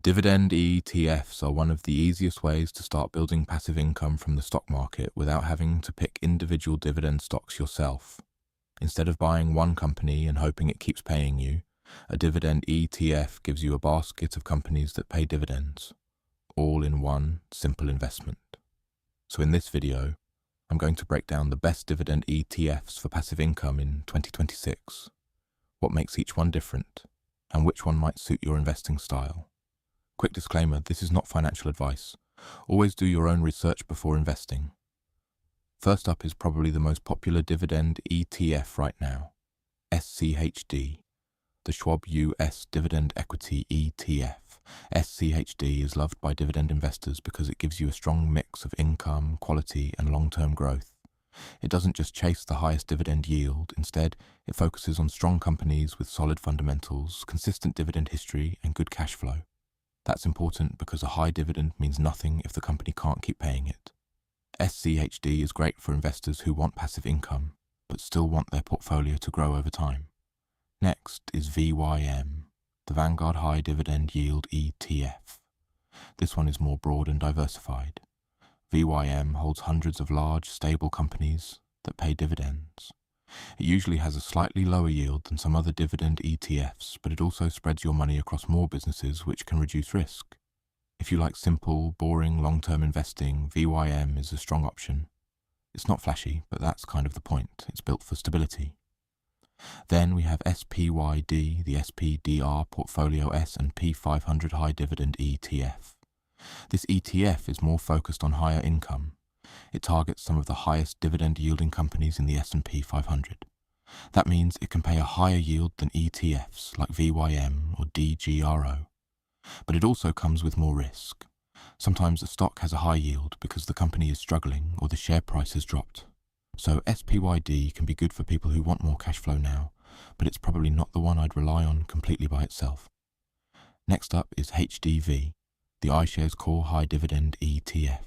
Dividend ETFs are one of the easiest ways to start building passive income from the stock market without having to pick individual dividend stocks yourself. Instead of buying one company and hoping it keeps paying you, a dividend ETF gives you a basket of companies that pay dividends, all in one simple investment. So in this video, I'm going to break down the best dividend ETFs for passive income in 2026, what makes each one different, and which one might suit your investing style. Quick disclaimer, this is not financial advice. Always do your own research before investing. First up is probably the most popular dividend ETF right now, SCHD, the Schwab US Dividend Equity ETF. SCHD is loved by dividend investors because it gives you a strong mix of income, quality, and long-term growth. It doesn't just chase the highest dividend yield. Instead, it focuses on strong companies with solid fundamentals, consistent dividend history, and good cash flow. That's important because a high dividend means nothing if the company can't keep paying it. SCHD is great for investors who want passive income, but still want their portfolio to grow over time. Next is VYM, the Vanguard High Dividend Yield ETF. This one is more broad and diversified. VYM holds hundreds of large, stable companies that pay dividends. It usually has a slightly lower yield than some other dividend ETFs, but it also spreads your money across more businesses, which can reduce risk. If you like simple, boring, long-term investing, VYM is a strong option. It's not flashy, but that's kind of the point. It's built for stability. Then we have SPYD, the SPDR Portfolio S&P 500 High Dividend ETF. This ETF is more focused on higher income. It targets some of the highest dividend-yielding companies in the S&P 500. That means it can pay a higher yield than ETFs like VYM or DGRO. But it also comes with more risk. Sometimes a stock has a high yield because the company is struggling or the share price has dropped. So SPYD can be good for people who want more cash flow now, but it's probably not the one I'd rely on completely by itself. Next up is HDV, the iShares Core High Dividend ETF.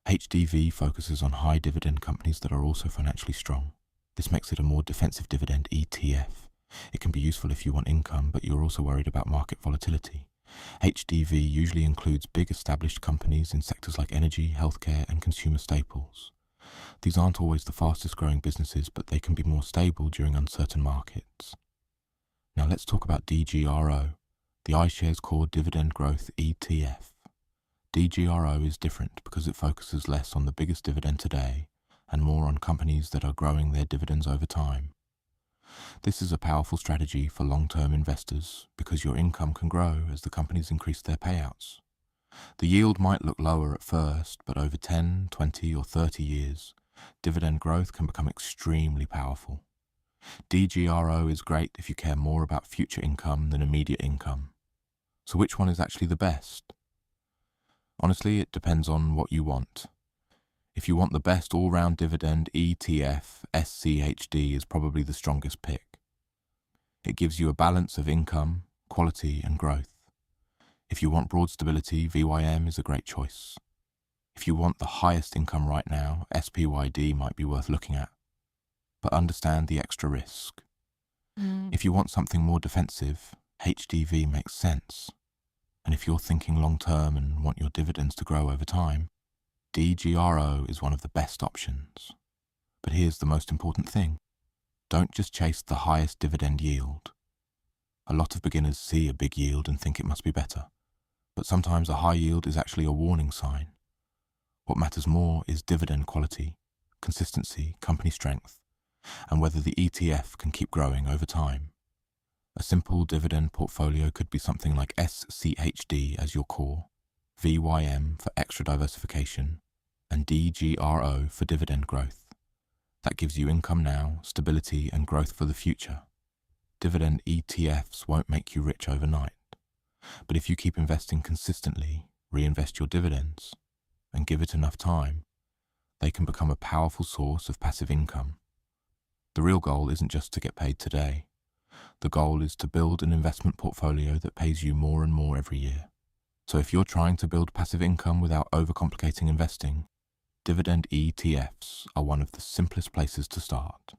HDV focuses on high dividend companies that are also financially strong. This makes it a more defensive dividend ETF. It can be useful if you want income, but you're also worried about market volatility. HDV usually includes big established companies in sectors like energy, healthcare, and consumer staples. These aren't always the fastest growing businesses, but they can be more stable during uncertain markets. Now let's talk about DGRO, the iShares Core Dividend Growth ETF. DGRO is different because it focuses less on the biggest dividend today and more on companies that are growing their dividends over time. This is a powerful strategy for long-term investors because your income can grow as the companies increase their payouts. The yield might look lower at first, but over 10, 20, or 30 years, dividend growth can become extremely powerful. DGRO is great if you care more about future income than immediate income. So which one is actually the best? Honestly, it depends on what you want. If you want the best all-round dividend ETF, SCHD is probably the strongest pick. It gives you a balance of income, quality, and growth. If you want broad stability, VYM is a great choice. If you want the highest income right now, SPYD might be worth looking at. But understand the extra risk. If you want something more defensive, HDV makes sense. And if you're thinking long-term and want your dividends to grow over time, DGRO is one of the best options. But here's the most important thing. Don't just chase the highest dividend yield. A lot of beginners see a big yield and think it must be better. But sometimes a high yield is actually a warning sign. What matters more is dividend quality, consistency, company strength, and whether the ETF can keep growing over time. A simple dividend portfolio could be something like SCHD as your core, VYM for extra diversification, and DGRO for dividend growth. That gives you income now, stability, and growth for the future. Dividend ETFs won't make you rich overnight, but if you keep investing consistently, reinvest your dividends, and give it enough time, they can become a powerful source of passive income. The real goal isn't just to get paid today. The goal is to build an investment portfolio that pays you more and more every year. So if you're trying to build passive income without overcomplicating investing, dividend ETFs are one of the simplest places to start.